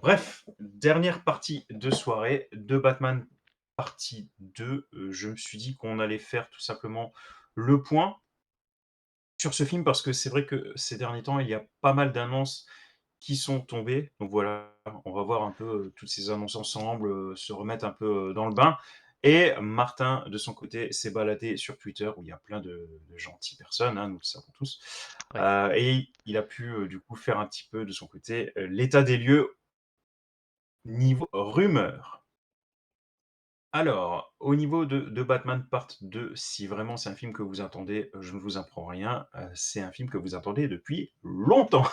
Bref, dernière partie de soirée de Batman partie 2. Je me suis dit qu'on allait faire tout simplement le point sur ce film parce que c'est vrai que ces derniers temps, il y a pas mal d'annonces qui sont tombées. Donc voilà, on va voir un peu, toutes ces annonces ensemble, se remettre un peu, dans le bain et Martin, de son côté, s'est baladé sur Twitter où il y a plein de gentilles personnes, hein, nous le savons tous, Ouais. et il a pu, du coup, faire un petit peu de son côté, l'état des lieux niveau rumeurs. Alors, au niveau de Batman Part 2, si vraiment c'est un film que vous attendez, je ne vous apprends rien, c'est un film que vous attendez depuis longtemps.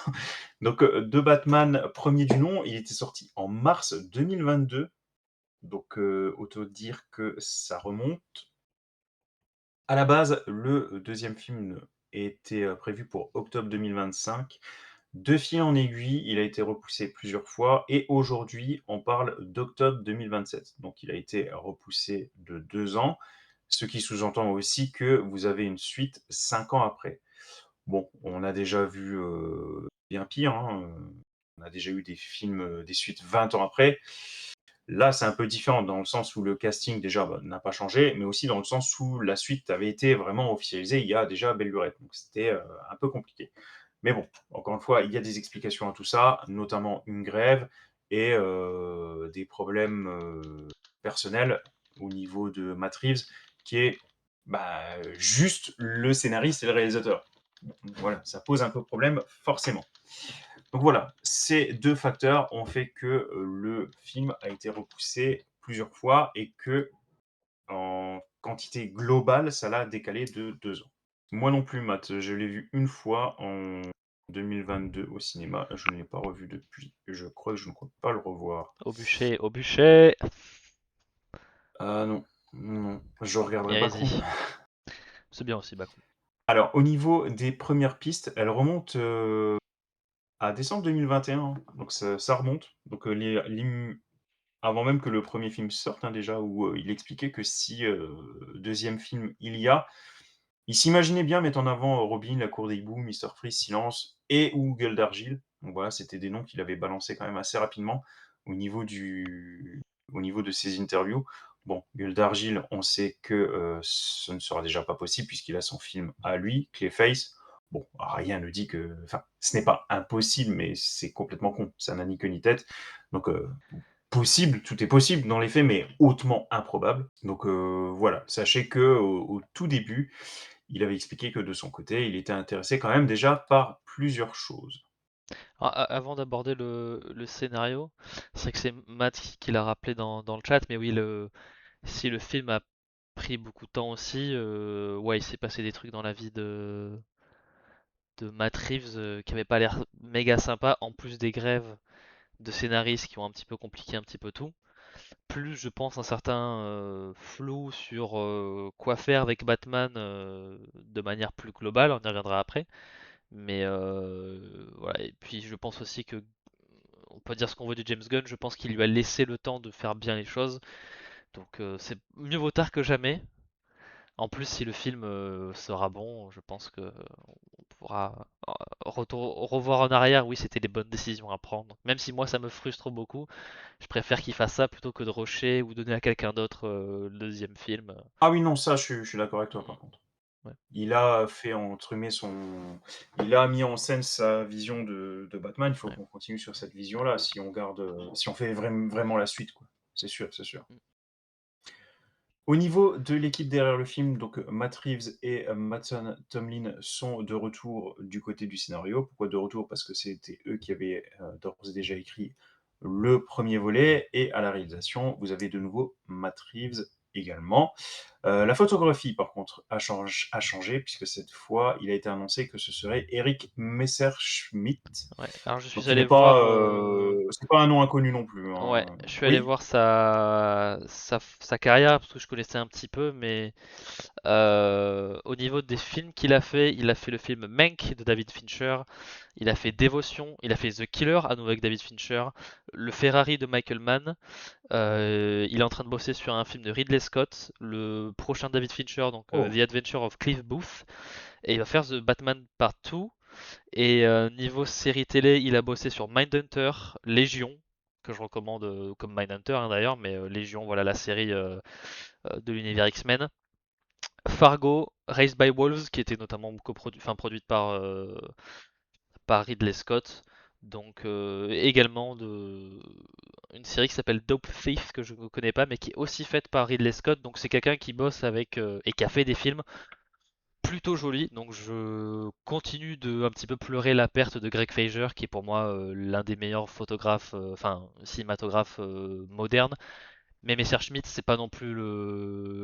Donc, de Batman, premier du nom, il était sorti en mars 2022, donc autant dire que ça remonte. À la base, le deuxième film était, prévu pour octobre 2025. De fil en aiguille, il a été repoussé plusieurs fois et aujourd'hui, on parle d'octobre 2027. Donc il a été repoussé de 2 ans, ce qui sous-entend aussi que vous avez une suite 5 ans après. Bon, on a déjà vu, bien pire, hein, on a déjà eu des films, des suites 20 ans après. Là, c'est un peu différent dans le sens où le casting déjà, bah, n'a pas changé, mais aussi dans le sens où la suite avait été vraiment officialisée il y a déjà belle lurette. Donc c'était, un peu compliqué. Mais bon, encore une fois, il y a des explications à tout ça, notamment une grève et des problèmes, personnels au niveau de Matt Reeves qui est, bah, juste le scénariste et le réalisateur. Voilà, ça pose un peu problème forcément. Donc voilà, ces 2 facteurs ont fait que, le film a été repoussé plusieurs fois et qu'en quantité globale, ça l'a décalé de 2 ans. Moi non plus, Matt, je l'ai vu une fois en 2022 au cinéma, je ne l'ai pas revu depuis. Je crois que je ne compte pas le revoir. Au bûcher, au bûcher. Ah non, non, je regarderai Backroom. Hérésie. C'est bien aussi, Bakou. Alors au niveau des premières pistes, elles remontent, à décembre 2021, hein, donc ça remonte. Donc, les lim avant même que le premier film sorte, hein, déjà, où, il expliquait que si, 2e film il s'imaginait bien mettre en avant, Robin, La Cour des Hiboux, Mister Freeze, Silence et ou Gueule d'Argile. Donc voilà, c'était des noms qu'il avait balancés quand même assez rapidement au niveau du au niveau de ses interviews. Bon, Gueule d'Argile, on sait que, ce ne sera déjà pas possible puisqu'il a son film à lui, Clayface. Bon, rien ne dit que enfin, ce n'est pas impossible, mais c'est complètement con. Ça n'a ni queue ni tête. Donc, possible, tout est possible dans les faits, mais hautement improbable. Donc, voilà, sachez qu'au tout début, il avait expliqué que de son côté, il était intéressé quand même déjà par plusieurs choses. Avant d'aborder le scénario, c'est vrai que c'est Matt qui l'a rappelé dans le chat, mais oui, si le film a pris beaucoup de temps aussi, ouais, il s'est passé des trucs dans la vie de Matt Reeves qui avait pas l'air méga sympa, en plus des grèves de scénaristes qui ont un petit peu compliqué un petit peu tout. Plus je pense un certain flou sur quoi faire avec Batman de manière plus globale, on y reviendra après. Mais voilà, et puis je pense aussi que on peut dire ce qu'on veut de James Gunn, je pense qu'il lui a laissé le temps de faire bien les choses. Donc c'est mieux vaut tard que jamais. En plus, si le film sera bon, je pense que on pourra revoir en arrière. Oui, c'était les bonnes décisions à prendre. Même si moi, ça me frustre beaucoup, je préfère qu'il fasse ça plutôt que de rusher ou donner à quelqu'un d'autre le deuxième film. Ah oui, non, ça, je suis d'accord avec toi, Mm, par contre. ouais, Il a fait entre guillemets il a mis en scène sa vision de Batman. Il faut ouais. qu'on continue sur cette vision-là si on garde, si on fait vraiment la suite, quoi. C'est sûr, c'est sûr. Mm. Au niveau de l'équipe derrière le film, donc Matt Reeves et Mason Tomlin sont de retour du côté du scénario. Pourquoi de retour? Parce que c'était eux qui avaient d'ores et déjà écrit le premier volet. Et à la réalisation, vous avez de nouveau Matt Reeves également. La photographie, par contre, a changé, puisque cette fois, il a été annoncé que ce serait Eric Messerschmitt. Ouais. Alors je Donc, suis allé voir. c'est pas un nom inconnu non plus, Ouais, hein. je suis allé Oui. voir sa carrière parce que je connaissais un petit peu, mais au niveau des films qu'il a fait, il a fait le film Mank de David Fincher, il a fait Dévotion, il a fait The Killer à nouveau avec David Fincher, le Ferrari de Michael Mann, il est en train de bosser sur un film de Ridley Scott, le prochain David Fincher, donc Oh, The Adventure of Cliff Booth, et il va faire The Batman Part 2, et niveau série télé, il a bossé sur Mindhunter, Légion, que je recommande comme Mindhunter hein, d'ailleurs, mais Légion, voilà la série de l'univers X-Men. Fargo, Raised by Wolves, qui était notamment produite par Ridley Scott. Donc également une série qui s'appelle Dope Thief que je ne connais pas mais qui est aussi faite par Ridley Scott. Donc c'est quelqu'un qui bosse avec et qui a fait des films plutôt jolis. Donc je continue de un petit peu pleurer la perte de Greg Fraser qui est pour moi l'un des meilleurs photographes, enfin cinématographes modernes. Mais Messerschmitt, c'est pas non plus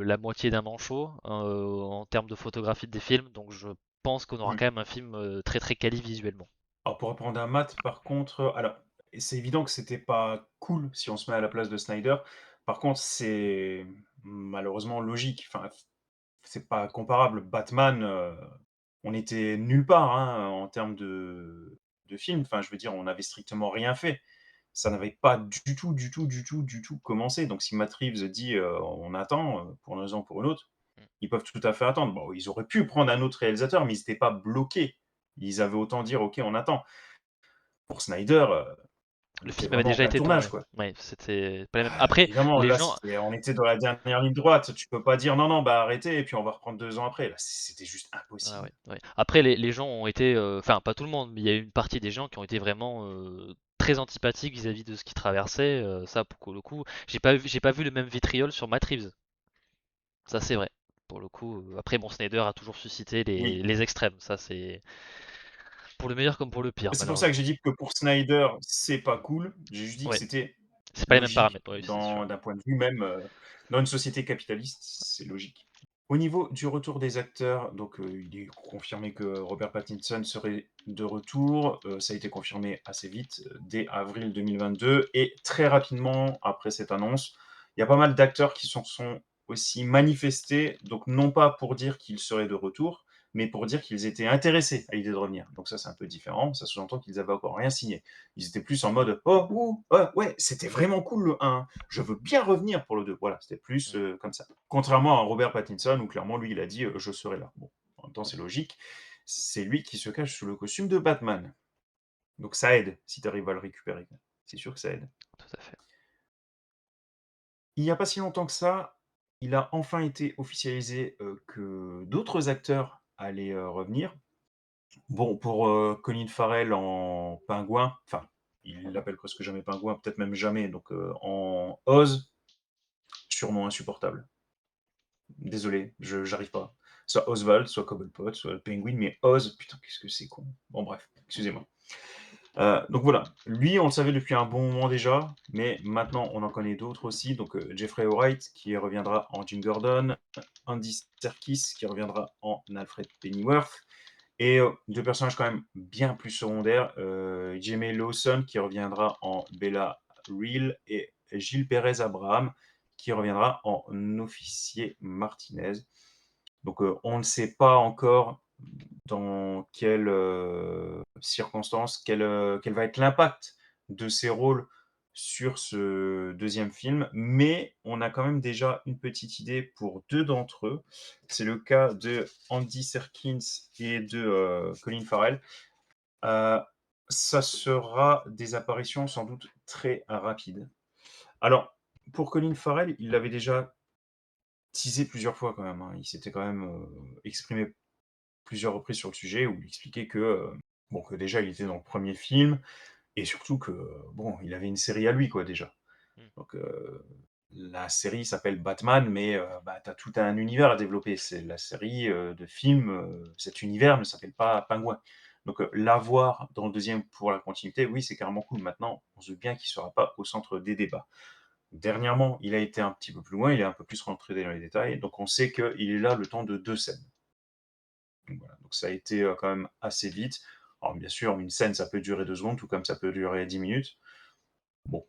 la moitié d'un manchot en termes de photographie des films, donc je pense qu'on aura Mmh. quand même un film très très quali visuellement. Alors pour reprendre à Matt, par contre, alors c'est évident que c'était pas cool si on se met à la place de Snyder. Par contre, c'est malheureusement logique. Enfin, c'est pas comparable. Batman, on était nulle part, hein, en termes de film. Enfin, je veux dire, on n'avait strictement rien fait. Ça n'avait pas du tout, du tout, du tout, du tout commencé. Donc si Matt Reeves dit, «On attend», pour une raison ou pour une autre, Mm. ils peuvent tout à fait attendre. Bon, ils auraient pu prendre un autre réalisateur, mais ils étaient pas bloqués. Ils avaient autant dire: «OK, on attend». Pour Snyder, on Le était film avait vraiment en déjà plein été tournage, tourné. quoi. Ouais, c'était pas la même. Ah, Après, évidemment, les là, gens, c'était on était dans la dernière ligne droite. Tu peux pas dire: «Non, non, bah, arrêtez et puis on va reprendre 2 ans après». Là, c'était juste ah ouais, impossible. ouais. Après, les gens ont été, enfin pas tout le monde, mais il y a eu une partie des gens qui ont été vraiment très antipathiques vis-à-vis de ce qui traversait. Ça, pour le coup, j'ai pas vu le même vitriol sur Matt Reeves. Ça, c'est vrai. Pour le coup, après, bon, Snyder a toujours suscité Oui. les extrêmes. Ça, c'est pour le meilleur comme pour le pire, C'est pour ça que j'ai malheureusement. dit que pour Snyder, c'est pas cool. J'ai juste dit que Ouais, c'était c'est pas les mêmes logique paramètres, ouais, c'est sûr. d'un point de vue même, dans une société capitaliste, c'est logique. Au niveau du retour des acteurs, donc, il est confirmé que Robert Pattinson serait de retour. Ça a été confirmé assez vite, dès avril 2022 et très rapidement après cette annonce, il y a pas mal d'acteurs qui s'en sont aussi manifestés, donc non pas pour dire qu'ils seraient de retour, mais pour dire qu'ils étaient intéressés à l'idée de revenir. Donc ça, c'est un peu différent. Ça sous-entend qu'ils avaient encore rien signé. Ils étaient plus en mode «Oh, ouh, ouais, c'était vraiment cool le 1. Je veux bien revenir pour le 2». Voilà, c'était plus Mm. comme ça. Contrairement à Robert Pattinson, où clairement, lui, il a dit je serai là. Bon, en même temps, c'est logique. C'est lui qui se cache sous le costume de Batman. Donc ça aide si tu arrives à le récupérer. C'est sûr que ça aide. Tout à fait. Il n'y a pas si longtemps que ça, il a enfin été officialisé que d'autres acteurs allaient revenir. Bon, pour, Colin Farrell en pingouin, enfin, il l'appelle presque jamais pingouin, peut-être même jamais, donc en Oz, surnom insupportable. Désolé, je j'arrive pas. Soit Oswald, soit Cobblepot, soit le Penguin, mais Oz, putain, qu'est-ce que c'est con. Bon bref, excusez-moi. Donc voilà, lui, on le savait depuis un bon moment déjà, mais maintenant on en connaît d'autres aussi. Donc Jeffrey Wright qui reviendra en Jim Gordon, Andy Serkis qui reviendra en Alfred Pennyworth, et 2 personnages quand même bien plus secondaires, Jimmy Lawson qui reviendra en Bella Real et Gilles Perez Abraham qui reviendra en officier Martinez. Donc on ne sait pas encore dans quelles circonstances, quel va être l'impact de ces rôles sur ce deuxième film, mais on a quand même déjà une petite idée pour 2 d'entre eux. C'est le cas de Andy Serkins et de, Colin Farrell. Heu, Ça sera des apparitions sans doute très rapides. Alors, pour Colin Farrell, il l'avait déjà teasé plusieurs fois quand même, hein. Il s'était quand même, exprimé plusieurs reprises sur le sujet où il expliquait que, bon, que déjà il était dans le premier film et surtout que, bon, il avait une série à lui quoi déjà. Mm. Donc, la série s'appelle Batman, mais, bah, tu as tout un univers à développer. C'est la série, de films, cet univers ne s'appelle pas Pingouin. Donc, l'avoir dans le deuxième pour la continuité, oui, c'est carrément cool. Maintenant, on se doute bien qu'il ne sera pas au centre des débats. Dernièrement, il a été un petit peu plus loin, il est un peu plus rentré dans les détails, donc on sait qu'il est là le temps de 2 scènes. Donc voilà, donc ça a été, quand même assez vite. Alors bien sûr, une scène, ça peut durer 2 secondes, tout comme ça peut durer 10 minutes. Bon,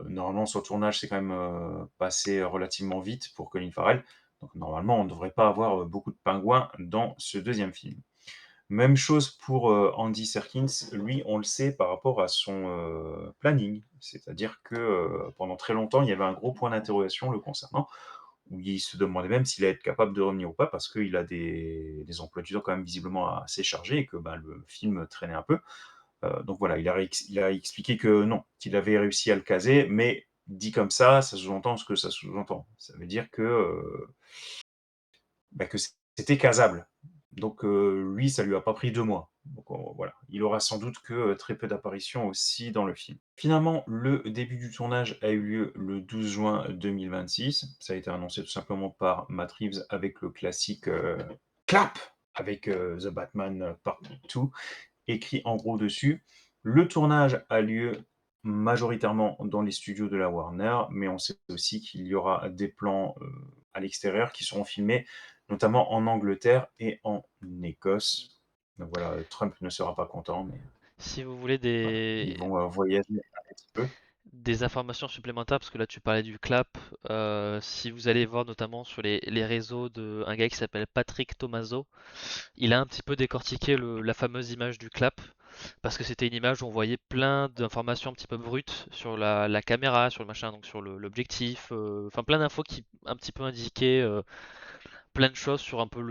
normalement sur le tournage, c'est quand même, passé relativement vite pour Colin Farrell, donc normalement, on ne devrait pas avoir, beaucoup de pingouins dans ce deuxième film. Même chose pour, Andy Serkins, lui, on le sait par rapport à son, planning. C'est-à-dire que, pendant très longtemps, il y avait un gros point d'interrogation le concernant, où il se demandait même s'il allait être capable de revenir ou pas, parce qu'il a des emplois du temps quand même visiblement assez chargés et que, bah, le film traînait un peu. Donc voilà, il a expliqué que non, qu'il avait réussi à le caser, mais dit comme ça sous-entend ce que ça sous-entend. Ça veut dire que c'était casable. Donc lui, ça lui a pas pris 2 mois. Donc voilà, il aura sans doute que très peu d'apparitions aussi dans le film. Finalement, le début du tournage a eu lieu le 12 juin 2026. Ça a été annoncé tout simplement par Matt Reeves avec le classique clap avec The Batman Part 2 écrit en gros dessus. Le tournage a lieu majoritairement dans les studios de la Warner, mais on sait aussi qu'il y aura des plans à l'extérieur qui seront filmés notamment en Angleterre et en Écosse. Donc voilà, Trump ne sera pas content, mais Si vous voulez voilà, ils vont voyager un petit peu. des informations supplémentaires, parce que là tu parlais du clap, si vous allez voir notamment sur les réseaux de un gars qui s'appelle Patrick Tomaso, il a un petit peu décortiqué la fameuse image du clap, parce que c'était une image où on voyait plein d'informations un petit peu brutes sur la caméra, sur le machin, donc sur l'objectif, enfin plein d'infos qui un petit peu indiquaient plein de choses sur un peu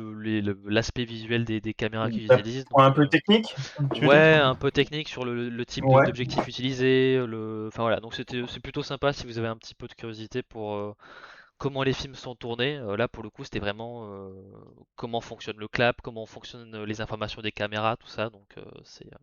l'aspect visuel des caméras qu'ils Un utilisent. point un Donc, peu technique, tu veux ouais, dire? un peu technique sur le type Ouais. d'objectif utilisé, enfin voilà. Donc c'est plutôt sympa si vous avez un petit peu de curiosité pour comment les films sont tournés. Là, pour le coup, c'était vraiment comment fonctionne le clap, comment fonctionnent les informations des caméras, tout ça. Donc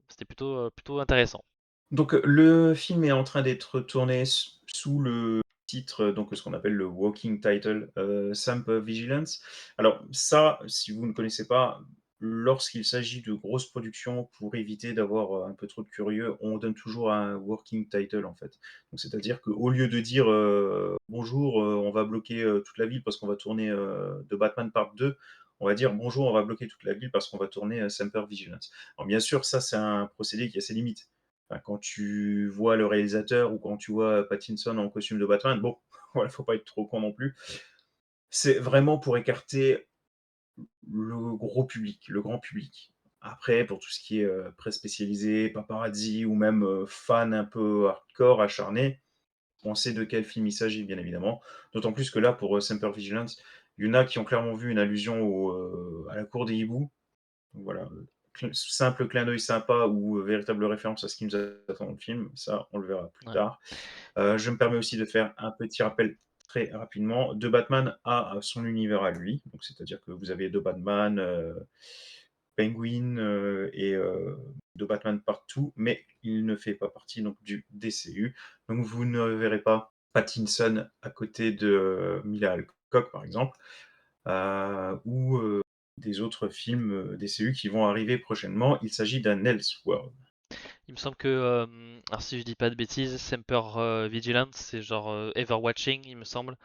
c'était plutôt intéressant. Donc, le film est en train d'être tourné sous le titre, donc ce qu'on appelle le working title, Semper Vigilance. Alors ça, si vous ne connaissez pas, lorsqu'il s'agit de grosses productions, pour éviter d'avoir, un peu trop de curieux, on donne toujours un working title, en fait. Donc c'est-à-dire qu'au lieu de dire, «Bonjour, on va bloquer, toute la ville parce qu'on va tourner, The Batman Part 2», on va dire: «Bonjour, on va bloquer toute la ville parce qu'on va tourner, Semper Vigilance». Alors bien sûr, ça, c'est un procédé qui a ses limites. Enfin, quand tu vois le réalisateur ou quand tu vois Pattinson en costume de Batman, bon, voilà, faut pas être trop con non plus. C'est vraiment pour écarter le gros public, le grand public. Après, pour tout ce qui est presse spécialisée, paparazzi ou même fans un peu hardcore, acharnés, on sait de quel film il s'agit, bien évidemment. D'autant plus que là, pour Semper Vigilance, il y en a qui ont clairement vu une allusion à la cour des hiboux. Donc voilà, simple clin d'œil sympa ou véritable référence à ce qui nous attend dans le film, ça, on le verra plus Ouais. tard. Je me permets aussi de faire un petit rappel très rapidement. De Batman a son univers à lui, donc c'est-à-dire que vous avez de Batman, Penguin et de Batman partout, mais il ne fait pas partie donc du DCU. Donc vous ne verrez pas Pattinson à côté de Mila Alcock, par exemple, ou des autres films DCU qui vont arriver prochainement. Il s'agit d'un Elseworld. Il me semble que, alors si je dis pas de bêtises, Semper Vigilance, c'est genre Everwatching, il me semble.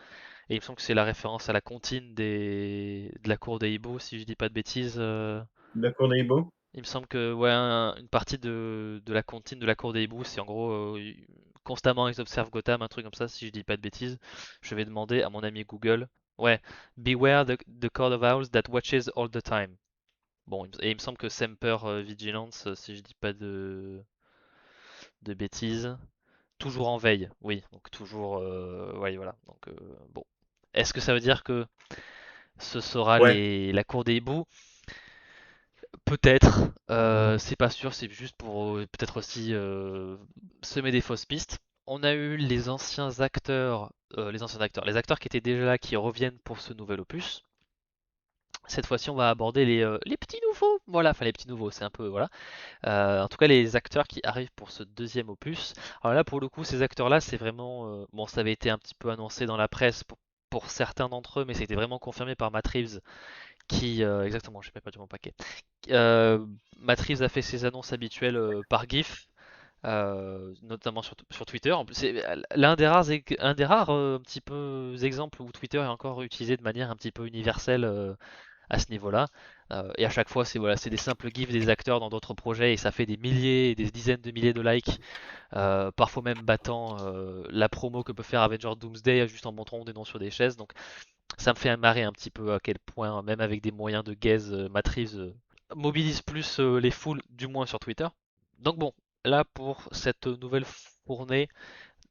Et il me semble que c'est la référence à la comptine de la cour des hiboux, si je dis pas de bêtises. La Cour des hiboux. Il me semble que ouais, une partie de la comptine de la cour des hiboux, c'est en gros constamment ils observent Gotham, un truc comme ça, si je dis pas de bêtises. Je vais demander à mon ami Google. Ouais, Beware the court of owls that watches all the time. Bon, et il me semble que Semper Vigilance, si je dis pas de bêtises, toujours en veille, oui, donc toujours, ouais, voilà. Donc bon, est-ce que ça veut dire que ce sera Ouais, la cour des hiboux? Peut-être, c'est pas sûr, c'est juste pour peut-être aussi semer des fausses pistes. On a eu les acteurs qui étaient déjà là, qui reviennent pour ce nouvel opus. Cette fois-ci, on va aborder les petits nouveaux. Voilà, enfin les petits nouveaux, c'est un peu voilà. En tout cas, les acteurs qui arrivent pour ce deuxième opus. Alors là, pour le coup, ces acteurs-là, c'est vraiment bon, ça avait été un petit peu annoncé dans la presse pour certains d'entre eux, mais c'était vraiment confirmé par Matt Reeves, qui exactement, j'ai pas perdu mon paquet. Euh, Matt Reeves a fait ses annonces habituelles par GIF, notamment sur Twitter. En plus, c'est un des rares petit peu exemples où Twitter est encore utilisé de manière un petit peu universelle à ce niveau-là. Et à chaque fois, c'est voilà, c'est des simples gifs des acteurs dans d'autres projets et ça fait des milliers et des dizaines de milliers de likes, parfois même battant la promo que peut faire Avengers Doomsday juste en montrant des noms sur des chaises. Donc ça me fait marrer un petit peu à quel point, même avec des moyens de gaze, Matrix mobilise plus les foules, du moins sur Twitter. Donc bon, là pour cette nouvelle fournée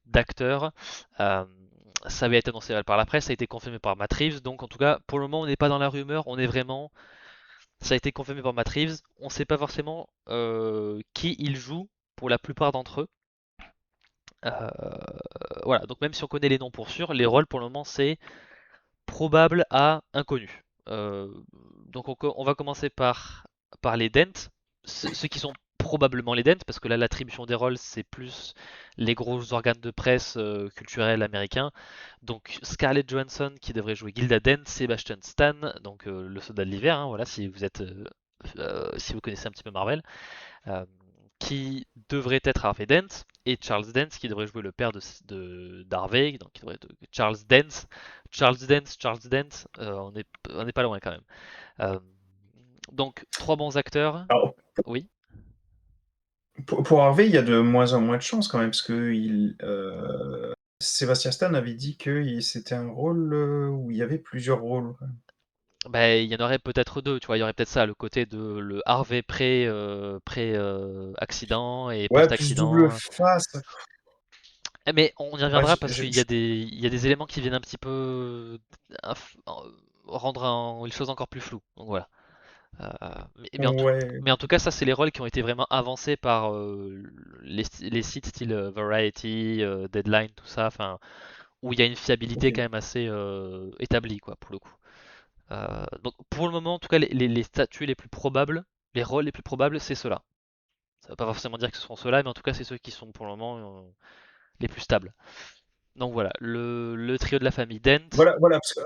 d'acteurs, euh, ça avait été annoncé par la presse, ça a été confirmé par Matt Reeves, donc en tout cas pour le moment on n'est pas dans la rumeur, on est vraiment, ça a été confirmé par Matt Reeves, on ne sait pas forcément qui il joue, pour la plupart d'entre eux. Euh, voilà, donc même si on connaît les noms pour sûr, les rôles pour le moment c'est probable à inconnu. Donc on va commencer par les dents, ceux qui sont probablement les dents, parce que là l'attribution des rôles c'est plus les gros organes de presse culturels américains. Donc Scarlett Johansson qui devrait jouer Gilda Dent, Sebastian Stan, donc le soldat de l'hiver, hein, voilà si vous êtes si vous connaissez un petit peu Marvel, euh, qui devrait être Harvey Dent, et Charles Dance qui devrait jouer le père d'Harvey, donc qui devrait être Charles Dance. Charles Dance, on est pas loin quand même. Euh, donc trois bons acteurs, Alors, oui. pour Harvey, il y a de moins en moins de chances quand même, parce que Sébastien Stan avait dit que c'était un rôle où il y avait plusieurs rôles. Ben, il y en aurait peut-être deux, tu vois, il y aurait peut-être ça, le côté de le Harvey pré accident et Ouais, plus double post-accident. face. Mais on y Ouais, reviendra parce il y a des éléments qui viennent un petit peu rendre les choses encore plus floues. Donc voilà. Euh, ouais, mais en tout cas, ça, c'est les rôles qui ont été vraiment avancés par les sites style Variety, Deadline, tout ça, enfin, où il y a une fiabilité ok. quand même assez établie, quoi, pour le coup. Donc pour le moment, en tout cas, les statuts les plus probables, les rôles les plus probables, c'est ceux-là. Ça veut pas forcément dire que ce sont ceux-là, mais en tout cas, c'est ceux qui sont pour le moment les plus stables. Donc voilà, le trio de la famille Dent. Voilà, parce que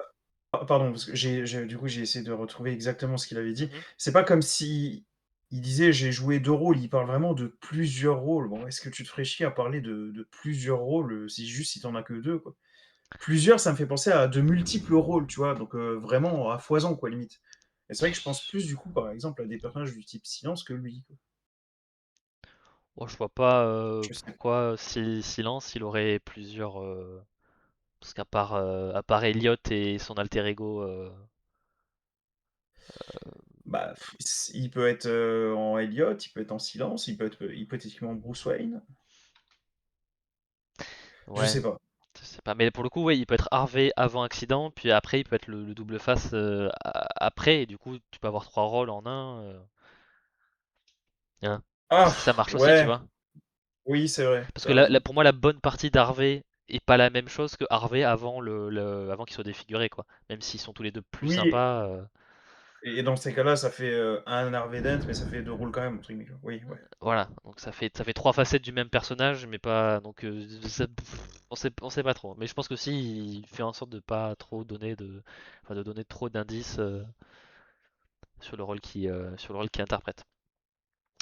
pardon, parce que du coup, j'ai essayé de retrouver exactement ce qu'il avait dit. Mhm. C'est pas comme si il disait: «J'ai joué 2 rôles», il parle vraiment de plusieurs rôles. Bon, est-ce que tu te ferais chier à parler de plusieurs rôles, si juste si tu en as que 2 quoi? Plusieurs, ça me fait penser à de multiples rôles, tu vois? Donc vraiment à foison quoi, limite. Et c'est vrai que je pense plus du coup, par exemple, à des personnages du type Silence que lui, quoi. Bon, je vois pas Je sais pourquoi si Silence il aurait plusieurs. Parce à part Elliot et son alter ego. bah, il peut être, en Elliot, il peut être en Silence, il peut être, hypothétiquement Bruce Wayne. Je Ouais, sais pas. je sais pas. Mais pour le coup, ouais, il peut être Harvey avant accident, puis après il peut être le double face après, et du coup tu peux avoir trois rôles en un. Hein. Ah! Ça marche aussi, tu Ouais, vois. oui, c'est vrai, Parce tu que raison. pour moi, la bonne partie d'Harvey est pas la même chose que Harvey avant avant qu'il soit défiguré, quoi. Même s'ils sont tous les deux plus Oui, sympas. et dans ces cas-là, ça fait, un Harvey Dent, mais ça fait 2 rôles quand même, entre guillemets, quoi. Oui, ouais. Voilà, donc ça fait trois facettes du même personnage, mais pas donc on sait pas trop. Mais je pense que si il fait en sorte de pas trop donner enfin, de donner trop d'indices sur le rôle qu'il interprète.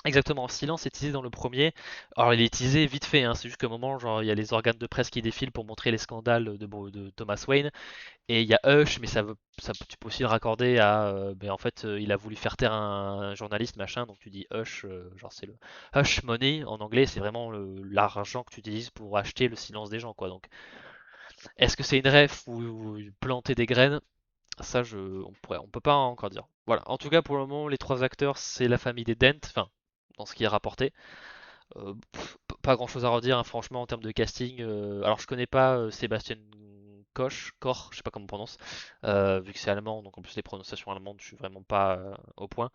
Exactement, Silence est teasé dans le premier. Alors il est teasé vite fait, hein, c'est juste qu'à un moment, genre il y a les organes de presse qui défilent pour montrer les scandales de Thomas Wayne. Et il y a Hush, mais tu peux aussi le raccorder à. Ben, en fait, il a voulu faire taire un journaliste, machin, donc tu dis Hush, genre c'est le Hush Money en anglais, c'est vraiment l'argent que tu utilises pour acheter le silence des gens, quoi. Donc, est-ce que c'est une ref ou planter des graines? Ça, on peut pas encore dire. Voilà. En tout cas, pour le moment, les trois acteurs, c'est la famille des Dent, enfin, dans ce qui est rapporté. Pas grand chose à redire, hein, franchement, en termes de casting. Alors, je connais pas Sébastien Koch, je sais pas comment on prononce, vu que c'est allemand, donc en plus les prononciations allemandes, je suis vraiment pas au point.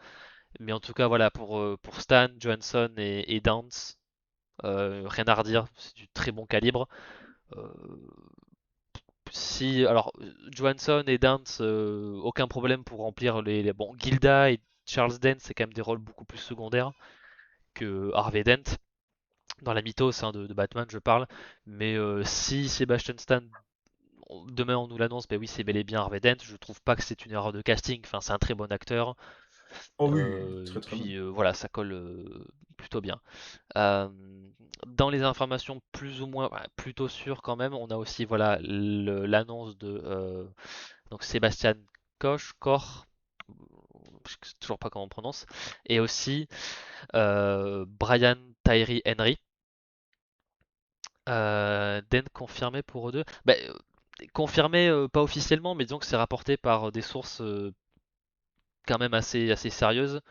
Mais en tout cas, voilà, pour Stan, Johansson et Dance, rien à redire, c'est du très bon calibre. Euh, si, alors, Johansson et Dance, aucun problème pour remplir Bon, Gilda et Charles Dance, c'est quand même des rôles beaucoup plus secondaires que Harvey Dent dans la mythos hein, de Batman, je parle. Mais si Sebastian Stan demain on nous l'annonce, ben oui c'est bel et bien Harvey Dent, je trouve pas que c'est une erreur de casting, enfin c'est un très bon acteur, Oh oui, et très, très bon. puis voilà ça colle plutôt bien. Euh, dans les informations plus ou moins, plutôt sûres quand même, on a aussi voilà l'annonce de donc Sébastien Koch, je sais toujours pas comment on prononce, et aussi Brian Tyree Henry. Den confirmé pour eux deux. Bah, confirmé pas officiellement, mais disons que c'est rapporté par des sources quand même assez sérieuses.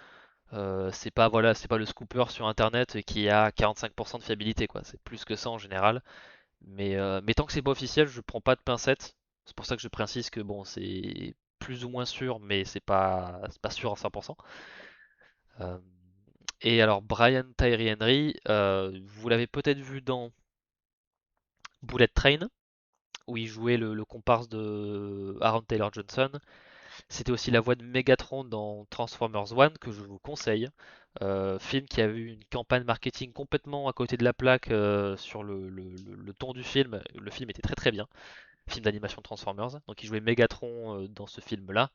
C'est pas voilà, c'est pas le scooper sur internet qui a 45% de fiabilité quoi. C'est plus que ça en général. Mais tant que c'est pas officiel, je prends pas de pincettes. C'est pour ça que je précise que bon, c'est plus ou moins sûr, mais c'est pas sûr à 100%. Euh, Et alors Brian Tyree Henry, vous l'avez peut-être vu dans Bullet Train, où il jouait le comparse de Aaron Taylor Johnson. C'était aussi la voix de Megatron dans Transformers One, que je vous conseille. Film qui a eu une campagne marketing complètement à côté de la plaque sur le ton du film. Le film était très très bien. Film d'animation Transformers. Donc il jouait Megatron dans ce film-là.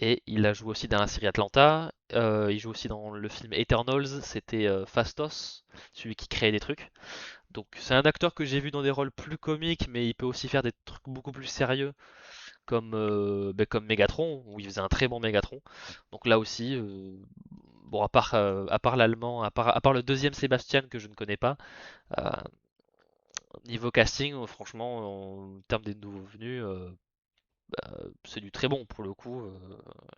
Et il a joué aussi dans la série Atlanta. Il joue aussi dans le film Eternals. C'était Fastos, celui qui créait des trucs. Donc c'est un acteur que j'ai vu dans des rôles plus comiques, mais il peut aussi faire des trucs beaucoup plus sérieux, comme Megatron, où il faisait un très bon Megatron. Donc là aussi, bon, à part l'allemand, à part le deuxième Sébastien que je ne connais pas, euh, niveau casting, franchement, en termes des nouveaux venus, c'est du très bon pour le coup,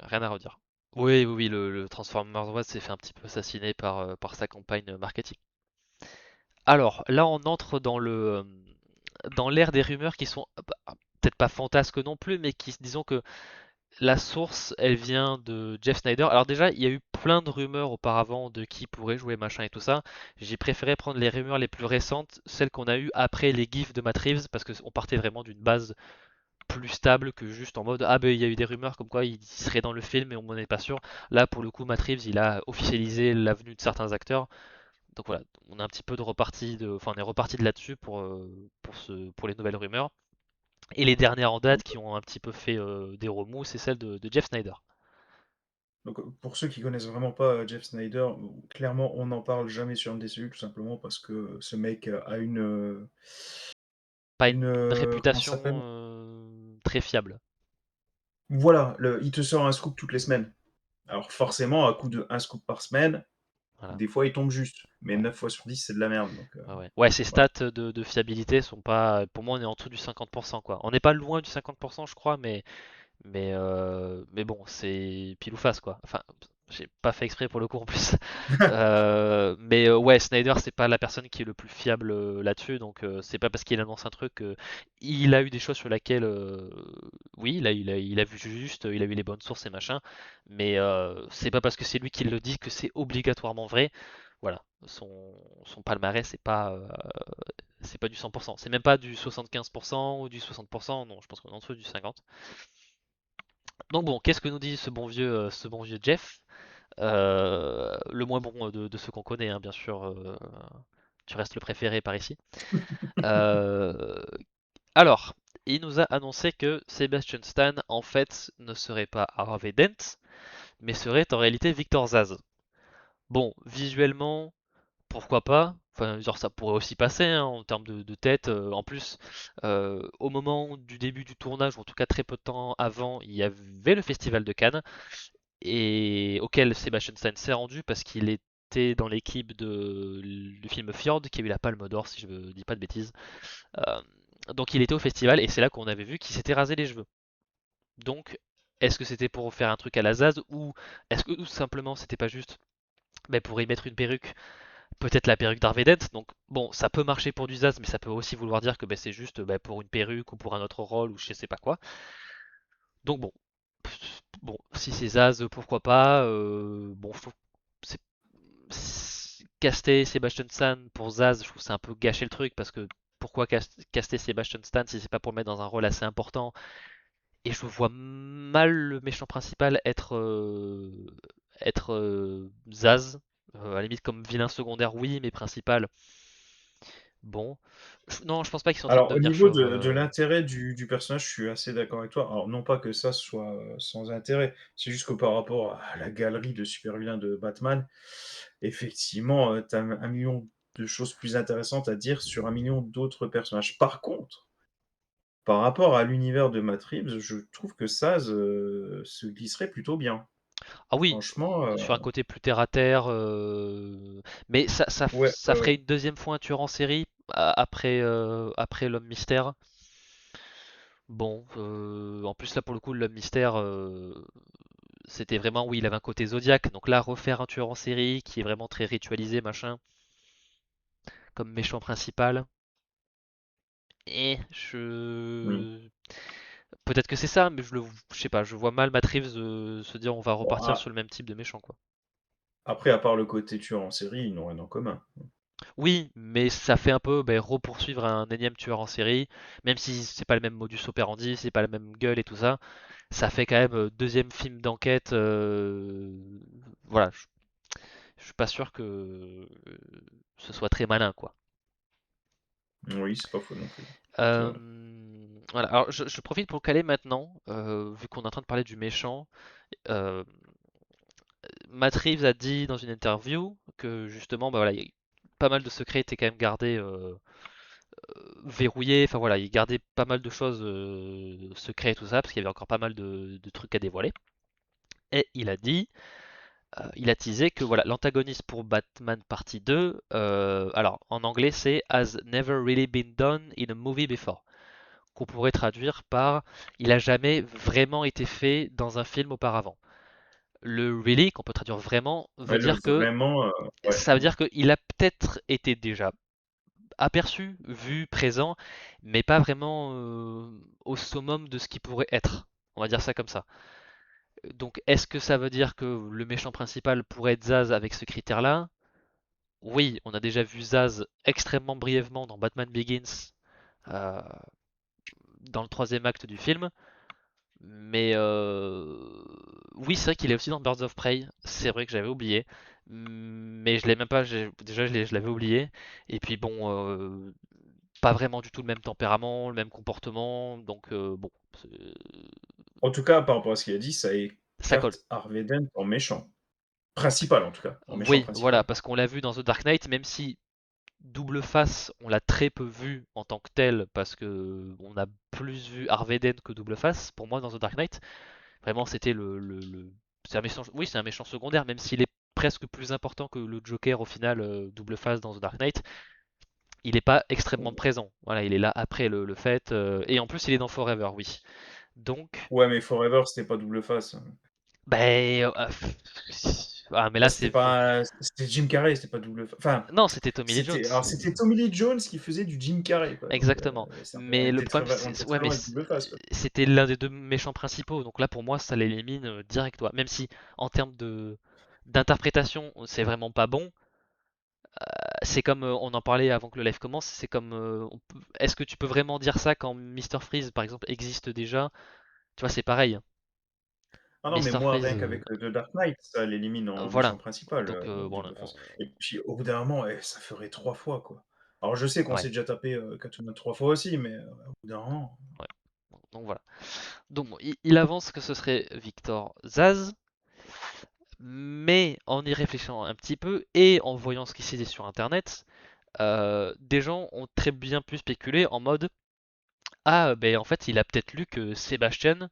rien à redire. Oui, oui, oui, le Transformers One s'est fait un petit peu assassiner par sa campagne marketing. Alors, là, on entre dans l'ère des rumeurs qui sont peut-être pas fantasques non plus, mais qui, disons que la source, elle vient de Jeff Snyder. Alors déjà, il y a eu plein de rumeurs auparavant de qui pourrait jouer machin et tout ça. J'ai préféré prendre les rumeurs les plus récentes, celles qu'on a eues après les gifs de Matt Reeves, parce qu'on partait vraiment d'une base plus stable que juste en mode ah ben il y a eu des rumeurs comme quoi il serait dans le film et on n'en est pas sûr. Là pour le coup Matt Reeves il a officialisé la venue de certains acteurs. Donc voilà, on a un petit peu enfin on est reparti de là-dessus pour les nouvelles rumeurs. Et les dernières en date qui ont un petit peu fait des remous, c'est celle de Jeff Snyder. Donc, pour ceux qui connaissent vraiment pas Jeff Snyder, clairement, on n'en parle jamais sur MDCU, tout simplement parce que ce mec a Pas une comment réputation ça s'appelle? très fiable. Voilà, il te sort un scoop toutes les semaines. Alors forcément, à coup de un scoop par semaine, Voilà. des fois il tombe juste, mais Ouais. 9 fois sur 10 c'est de la merde. Donc, Ouais, ouais. Ouais, ces voilà. stats de fiabilité sont pas. Pour moi, on est en dessous du 50%, quoi. On n'est pas loin du 50%, je crois, mais bon, c'est pile ou face, quoi. Enfin, j'ai pas fait exprès pour le coup en plus. Mais ouais, Snyder, c'est pas la personne qui est le plus fiable là-dessus, donc c'est pas parce qu'il annonce un truc. Il a eu des choses sur lesquelles, oui, il a vu juste, il a eu les bonnes sources et machin, mais c'est pas parce que c'est lui qui le dit que c'est obligatoirement vrai. Voilà, son palmarès, c'est pas du 100%, c'est même pas du 75% ou du 60%, non, je pense qu'on est en dessous du 50%. Donc bon, qu'est-ce que nous dit ce bon vieux Jeff? Le moins bon de ceux qu'on connaît, hein, bien sûr. Tu restes le préféré par ici. Euh, alors, il nous a annoncé que Sebastian Stan, en fait, ne serait pas Harvey Dent, mais serait en réalité Victor Zaz. Bon, visuellement, pourquoi pas? Enfin, genre ça pourrait aussi passer hein, en termes de tête. En plus, au moment du début du tournage, ou en tout cas très peu de temps avant, il y avait le Festival de Cannes et auquel Sebastian Stan s'est rendu parce qu'il était dans l'équipe du film Fjord qui a eu la Palme d'Or si je ne dis pas de bêtises. Euh, donc il était au festival et c'est là qu'on avait vu qu'il s'était rasé les cheveux. Donc est-ce que c'était pour faire un truc à la Zaz ou est-ce que tout simplement c'était pas juste pour y mettre une perruque, peut-être la perruque d'Harvey Dent. Donc bon, ça peut marcher pour du Zaz, mais ça peut aussi vouloir dire que c'est juste pour une perruque ou pour un autre rôle ou je sais pas quoi. Donc bon, si c'est Zaz, pourquoi pas. Bon, c'est caster Sebastian Stan pour Zaz, je trouve que c'est un peu gâcher le truc parce que pourquoi caster Sebastian Stan si c'est pas pour le mettre dans un rôle assez important. Et je vois mal le méchant principal être Zaz. À la limite comme vilain secondaire oui, mais principal bon. Non, je pense pas qu'ils sont en train de Alors, au devenir niveau chauves. de l'intérêt du personnage, je suis assez d'accord avec toi. Alors, non pas que ça soit sans intérêt, c'est juste que par rapport à la galerie de super-vilains de Batman, effectivement, tu as un million de choses plus intéressantes à dire sur un million d'autres personnages. Par contre, par rapport à l'univers de Matt Reeves, je trouve que Saz se glisserait plutôt bien. Ah oui, Franchement, sur un côté plus terre à terre, mais ouais, ça ferait une deuxième fois un tueur en série après l'homme mystère. Bon, en plus là pour le coup l'homme mystère, c'était vraiment oui il avait un côté Zodiac, donc là refaire un tueur en série qui est vraiment très ritualisé machin, comme méchant principal. Et mmh. peut-être que c'est ça, mais je sais pas, je vois mal Matt Reeves se dire on va Bon, repartir sur le même type de méchant quoi. Après, à part le côté tueur en série, ils n'ont rien en commun. Oui, mais ça fait un peu repoursuivre un énième tueur en série, même si c'est pas le même modus operandi, c'est pas la même gueule et tout ça, ça fait quand même deuxième film d'enquête. Voilà, je suis pas sûr que ce soit très malin, quoi. Oui, c'est pas faux non plus. C'est Euh, vrai. voilà, alors je profite pour caler maintenant, vu qu'on est en train de parler du méchant. euh, Matt Reeves a dit dans une interview que justement, bah voilà, pas mal de secrets étaient quand même gardés, verrouillés. Enfin voilà, il gardait pas mal de choses secrets et tout ça, parce qu'il y avait encore pas mal de trucs à dévoiler. Et il a dit, il a teasé que voilà, l'antagoniste pour Batman partie 2, alors en anglais c'est Has never really been done in a movie before, qu'on pourrait traduire par il a jamais vraiment été fait dans un film auparavant. Le really, qu'on peut traduire vraiment, veut Ouais, le dire que vraiment, ouais. ça veut dire qu'il a peut-être été déjà aperçu, vu, présent, mais pas vraiment au summum de ce qui pourrait être. On va dire ça comme ça. Donc, est-ce que ça veut dire que le méchant principal pourrait être Zaz avec ce critère-là? Oui, on a déjà vu Zaz extrêmement brièvement dans Batman Begins, euh, dans le troisième acte du film. Mais oui, c'est vrai qu'il est aussi dans Birds of Prey. C'est vrai que j'avais oublié. Mais je l'ai même pas. Déjà, je l'avais oublié. Et puis bon, pas vraiment du tout le même tempérament, le même comportement. Donc bon, En tout cas, par rapport à ce qu'il a dit, ça ça colle. écarte Harvey Dent en méchant. Principal, en tout cas, en méchant Oui, voilà, principal. parce qu'on l'a vu dans The Dark Knight, même si Double Face, on l'a très peu vu en tant que tel, parce que on a plus vu Harvey Dent que Double Face. Pour moi, dans The Dark Knight, vraiment, c'était c'est un méchant. Oui, c'est un méchant secondaire, même s'il est presque plus important que le Joker au final, Double Face dans The Dark Knight. Il n'est pas extrêmement présent. Voilà, il est là après le fait, et en plus, il est dans Forever, oui. Donc, Ouais, mais Forever, c'était pas double face. ben, ah, mais Bah, là, c'était pas c'était Jim Carrey, c'était pas double fa enfin, non, c'était Tommy Lee Jones. c'était Tommy Lee Jones qui faisait du Jim Carrey, quoi, donc Exactement. ça Mais on le était très problème, on était ouais, très mais loin avec double face, quoi. c'était l'un des deux méchants principaux. Donc là, pour moi, ça l'élimine direct, toi. Même si, en termes de d'interprétation, c'est vraiment pas bon. C'est comme on en parlait avant que le live commence. C'est comme, est-ce que tu peux vraiment dire ça quand Mister Freeze, par exemple, existe déjà? Tu vois, c'est pareil. Ah non, mais Mister moi, Freeze, rien qu'avec, The Dark Knight, ça l'élimine en méchant voilà. principal, Donc bon, double face et puis au bout d'un moment, ça ferait 3 fois, quoi. Alors je sais qu'on ouais, s'est déjà tapé, Catwoman 3 fois aussi, mais au bout d'un moment. ouais. Donc voilà. Donc bon, il avance que ce serait Victor Zaz. Mais en y réfléchissant un petit peu et en voyant ce qui s'est dit sur internet, des gens ont très bien pu spéculer en mode ah, ben en fait, il a peut-être lu que Sébastien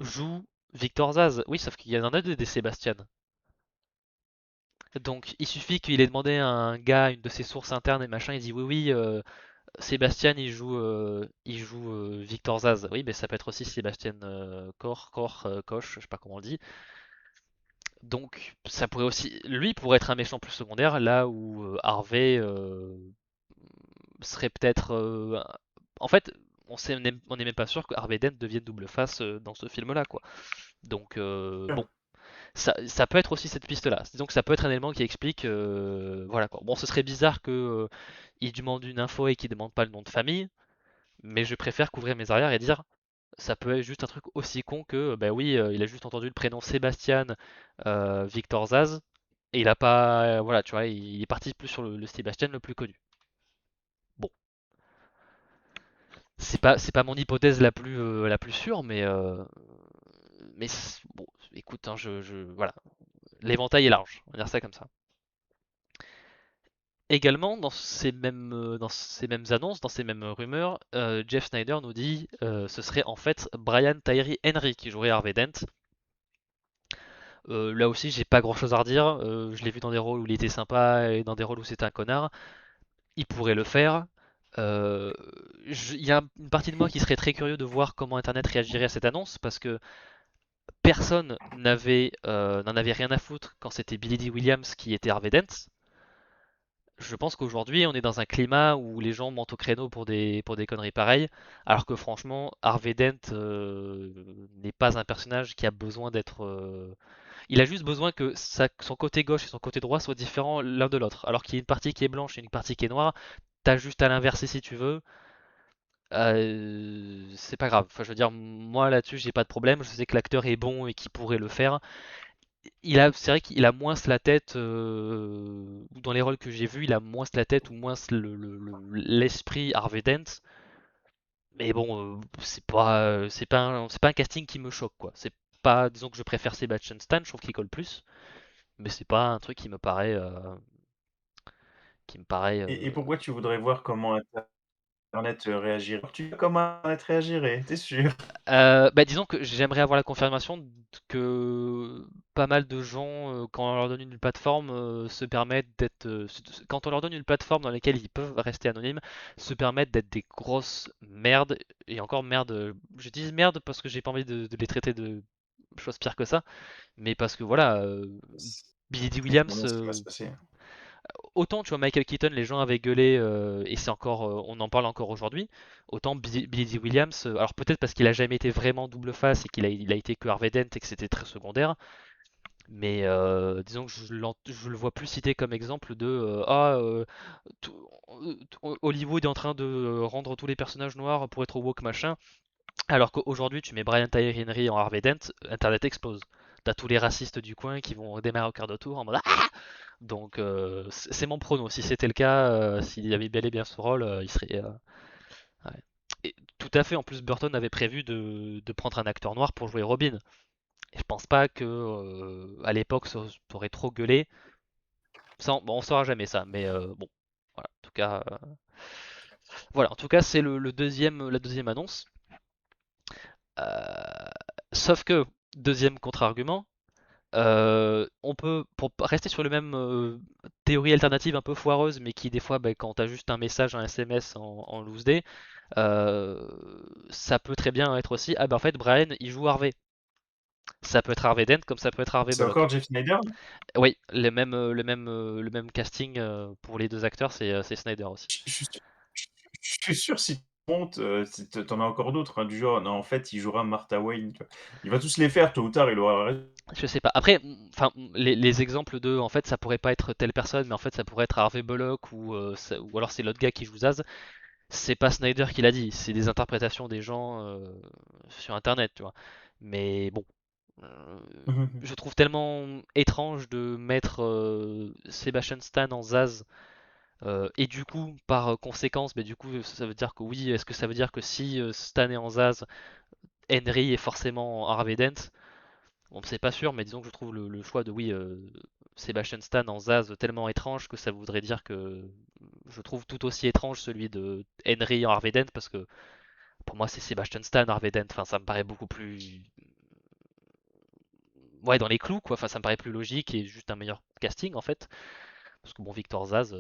joue Victor Zaz. Oui, sauf qu'il y en a deux des Sébastien. Donc il suffit qu'il ait demandé à un gars, une de ses sources internes et machin, il dit oui, oui, Sébastien il joue Victor Zaz. Oui, mais ça peut être aussi Sébastien Koch, je sais pas comment on le dit. Donc ça pourrait aussi, lui pourrait être un méchant plus secondaire, là où Harvey serait peut-être. En fait, on n'est même pas sûr que Harvey Dent devienne double face dans ce film-là, quoi. Donc bon, ça peut être aussi cette piste-là. Donc ça peut être un élément qui explique, voilà quoi. Bon, ce serait bizarre que il demande une info et qu'il demande pas le nom de famille, mais je préfère couvrir mes arrières et dire ça peut être juste un truc aussi con que, bah oui, il a juste entendu le prénom Sébastien Victor Zaz, et il a pas, voilà, tu vois, il est parti plus sur le Sébastien le plus connu. Bon, c'est pas mon hypothèse la plus sûre, mais bon, écoute, hein, voilà, l'éventail est large, on va dire ça comme ça. Également, dans ces mêmes annonces, dans ces mêmes rumeurs, Jeff Snyder nous dit ce serait en fait Brian Tyree Henry qui jouerait Harvey Dent. Là aussi, j'ai pas grand chose à redire. Je l'ai vu dans des rôles où il était sympa et dans des rôles où c'était un connard. Il pourrait le faire. Euh, il y a une partie de moi qui serait très curieux de voir comment Internet réagirait à cette annonce parce que personne n'en avait rien à foutre quand c'était Billy Dee Williams qui était Harvey Dent. Je pense qu'aujourd'hui, on est dans un climat où les gens montent au créneau pour des conneries pareilles, alors que franchement, Harvey Dent n'est pas un personnage qui a besoin d'être. Il a juste besoin que son côté gauche et son côté droit soient différents l'un de l'autre. Alors qu'il y a une partie qui est blanche et une partie qui est noire, t'as juste à l'inverser si tu veux. C'est pas grave. Enfin, je veux dire, moi là-dessus, j'ai pas de problème. Je sais que l'acteur est bon et qu'il pourrait le faire. C'est vrai qu'il a moins la tête, dans les rôles que j'ai vus, il a moins la tête ou moins l'esprit Harvey Dent. Mais bon, c'est pas un casting qui me choque, quoi. C'est pas, disons que je préfère Sebastian Stan, je trouve qu'il colle plus, mais c'est pas un truc qui me paraît. Et pourquoi tu voudrais voir comment internet, réagirait? Tu vois comment internet réagirait, tu es sûr? Bah, disons que j'aimerais avoir la confirmation que pas mal de gens, quand on leur donne une plateforme, se permettent d'être, quand on leur donne une plateforme dans laquelle ils peuvent rester anonymes, se permettent d'être des grosses merdes. Et encore merde, je dis merde parce que j'ai pas envie de les traiter de choses pires que ça, mais parce que voilà, Billy Dee C'est Williams, sûrement ce qui va se passer. autant tu vois Michael Keaton, les gens avaient gueulé, et c'est encore, on en parle encore aujourd'hui. Autant Billy Dee Williams, alors peut-être parce qu'il a jamais été vraiment double face et il a été que Harvey Dent et que c'était très secondaire, mais disons que je le vois plus cité comme exemple de tout- Hollywood est en train de rendre tous les personnages noirs pour être woke machin, alors qu'aujourd'hui tu mets Brian Tyree Henry en Harvey Dent, Internet explose. T'as tous les racistes du coin qui vont démarrer au quart de tour en mode donc c'est mon prono. Si c'était le cas, s'il y avait bel et bien ce rôle, il serait. Ouais. Et tout à fait. En plus, Burton avait prévu de prendre un acteur noir pour jouer Robin. Et je pense pas que à l'époque ça aurait trop gueulé. Ça, bon, on saura jamais ça, mais bon. Voilà. En tout cas, voilà. En tout cas, c'est la deuxième annonce. Euh, Sauf que deuxième contre-argument. On peut, pour rester sur le même théorie alternative un peu foireuse, mais qui des fois, bah, quand t'as juste un message, un SMS en loose day, euh, ça peut très bien être aussi, ah bah en fait Brian il joue Harvey. Ça peut être Harvey Dent comme ça peut être Harvey C'est Bullock. encore Jeff Snyder? Oui, le même casting pour les deux acteurs, c'est Snyder aussi. Je suis sûr je suis sûr si tu montes, si tu en as encore d'autres, hein, du genre, non, en fait, il jouera Martha Wayne, tu vois? Il va tous les faire, tôt ou tard, il aura raison. Je sais pas. Après, enfin, les exemples de, en fait, ça pourrait pas être telle personne, mais en fait, ça pourrait être Harvey Bullock ou alors c'est l'autre gars qui joue Zaz. C'est pas Snyder qui l'a dit, c'est des interprétations des gens sur internet, tu vois. Mais bon, euh, je trouve tellement étrange de mettre Sebastian Stan en Zaz et du coup, par conséquence, mais du coup, ça veut dire que oui, est-ce que ça veut dire que si Stan est en Zaz, Henry est forcément en Harvey Dent? Bon, c'est pas sûr, mais disons que je trouve le choix de oui, Sebastian Stan en Zaz tellement étrange que ça voudrait dire que je trouve tout aussi étrange celui de Henry en Harvey Dent parce que pour moi, c'est Sebastian Stan, Harvey Dent. Enfin, ça me paraît beaucoup plus. Ouais, dans les clous, quoi. Enfin, ça me paraît plus logique et juste un meilleur casting, en fait. Parce que bon, Victor Zaz,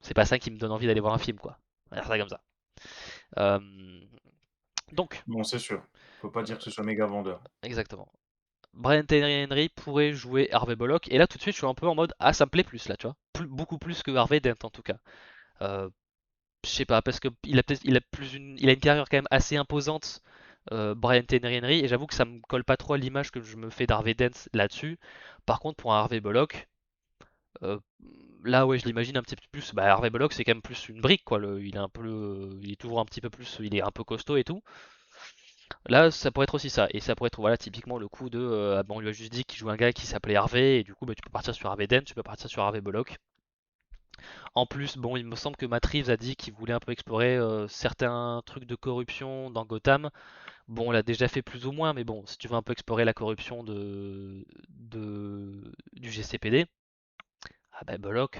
c'est pas ça qui me donne envie d'aller voir un film, quoi. On va dire ça comme ça. Euh, donc, Bon, c'est sûr. Faut pas dire que ce soit méga vendeur. exactement. Brian Tyree Henry pourrait jouer Harvey Bullock. Et là, tout de suite, je suis un peu en mode ah, ça me plaît plus, là, tu vois. Beaucoup plus que Harvey Dent, en tout cas. Euh, je sais pas, parce que il a une carrière quand même assez imposante, Brian Tyree Henry, et j'avoue que ça me colle pas trop à l'image que je me fais d'Harvey Dent là-dessus. Par contre, pour un Harvey Bullock, euh, là ouais, je l'imagine un petit peu plus. Bah, Harvey Bullock, c'est quand même plus une brique, quoi. Il est toujours un petit peu plus, il est un peu costaud et tout. Là, ça pourrait être aussi ça, et ça pourrait être voilà typiquement le coup de, ah bon, on lui a juste dit qu'il joue un gars qui s'appelait Harvey, et du coup, bah, tu peux partir sur Harvey Dent, tu peux partir sur Harvey Bullock. En plus, bon, il me semble que Matt Reeves a dit qu'il voulait un peu explorer certains trucs de corruption dans Gotham. Bon, on l'a déjà fait plus ou moins, mais bon, si tu veux un peu explorer la corruption du GCPD, ah bah Bullock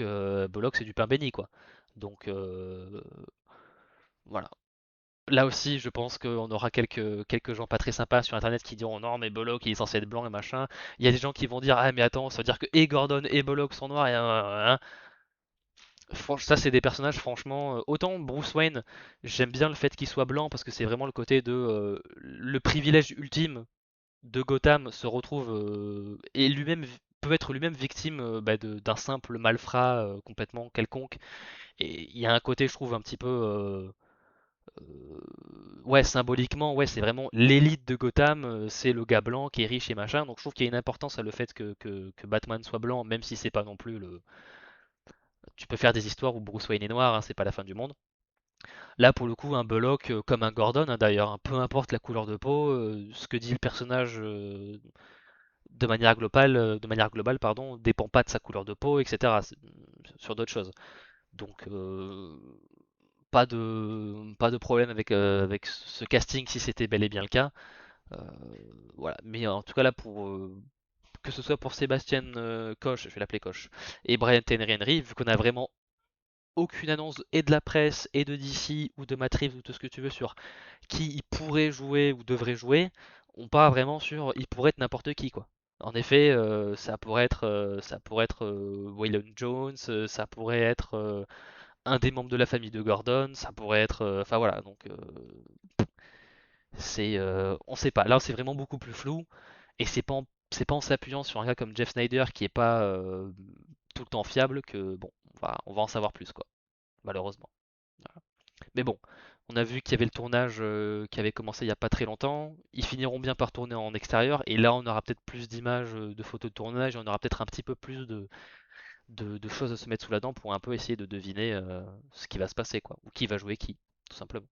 c'est du pain béni quoi. Donc voilà. Là aussi, je pense qu'on aura quelques gens pas très sympas sur internet qui diront non, mais Bullock il est censé être blanc et machin. Il y a des gens qui vont dire ah, mais attends, ça veut dire que et Gordon et Bullock sont noirs et ça, c'est des personnages, franchement. Autant Bruce Wayne, j'aime bien le fait qu'il soit blanc parce que c'est vraiment le côté de le privilège ultime de Gotham se retrouve et lui-même peut être lui-même victime bah, d'un simple malfrat complètement quelconque. Et il y a un côté, je trouve, un petit peu Ouais, symboliquement, ouais, c'est vraiment l'élite de Gotham, c'est le gars blanc qui est riche et machin. Donc je trouve qu'il y a une importance à le fait que Batman soit blanc, même si c'est pas non plus le. Tu peux faire des histoires où Bruce Wayne est noir, hein, c'est pas la fin du monde. Là, pour le coup, un Bullock, comme un Gordon, hein, d'ailleurs, hein, peu importe la couleur de peau, ce que dit le personnage de manière globale, pardon, dépend pas de sa couleur de peau, etc. Sur d'autres choses. Donc, pas de problème avec ce casting si c'était bel et bien le cas. Euh, voilà. Mais en tout cas là, que ce soit pour Sébastien Koch, je vais l'appeler Koch, et Brian Tyree Henry, vu qu'on a vraiment aucune annonce et de la presse et de DC ou de Matt Reeves ou tout ce que tu veux sur qui il pourrait jouer ou devrait jouer, on part vraiment sur il pourrait être n'importe qui quoi. En effet, ça pourrait être Waylon Jones, ça pourrait être un des membres de la famille de Gordon, ça pourrait être, enfin voilà, donc on sait pas. Là, c'est vraiment beaucoup plus flou et c'est pas en s'appuyant sur un gars comme Jeff Snyder qui est pas tout le temps fiable que bon, on va en savoir plus quoi, malheureusement. Voilà. Mais bon, on a vu qu'il y avait le tournage qui avait commencé il y a pas très longtemps. Ils finiront bien par tourner en extérieur et là, on aura peut-être plus d'images, de photos de tournage, et on aura peut-être un petit peu plus de choses à se mettre sous la dent pour un peu essayer de deviner ce qui va se passer quoi, ou qui va jouer qui, tout simplement.